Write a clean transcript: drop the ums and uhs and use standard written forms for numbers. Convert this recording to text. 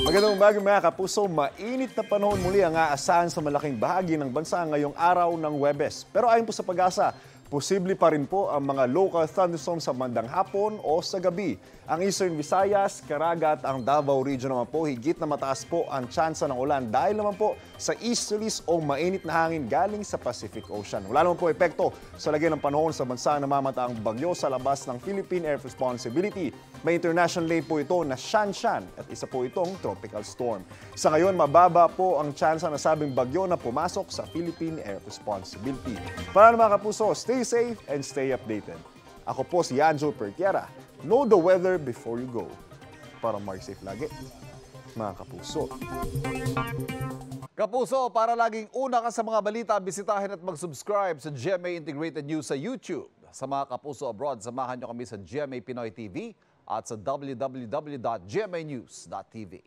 Magandang umaga mga kapuso. Mainit na panahon muli ang aasahan sa malaking bahagi ng bansa ngayong araw ng Huwebes. Pero ayon po sa pag-asa, posible pa rin po ang mga local thunderstorms sa bandang hapon o sa gabi. Ang Eastern Visayas, Caraga at ang Davao Region naman po, higit na mataas po ang tsansa ng ulan dahil naman po sa easterlies o mainit na hangin galing sa Pacific Ocean. Wala naman po epekto sa lagay ng panahon sa bansa na namamataang bagyo sa labas ng Philippine Air Responsibility. May international name po ito na Shanshan at isa po itong tropical storm. Sa ngayon, mababa po ang tsansa na sabing bagyo na pumasok sa Philippine Air Responsibility. Para mga kapuso, stay safe and stay updated. Ako po si Anjo Pertiera. Know the weather before you go. Para mag safe lagi, mga kapuso. Kapuso, para laging una ka sa mga balita, bisitahin at mag-subscribe sa GMA Integrated News sa YouTube. Sa mga kapuso abroad, samahan nyo kami sa GMA Pinoy TV at sa www.gmanews.tv.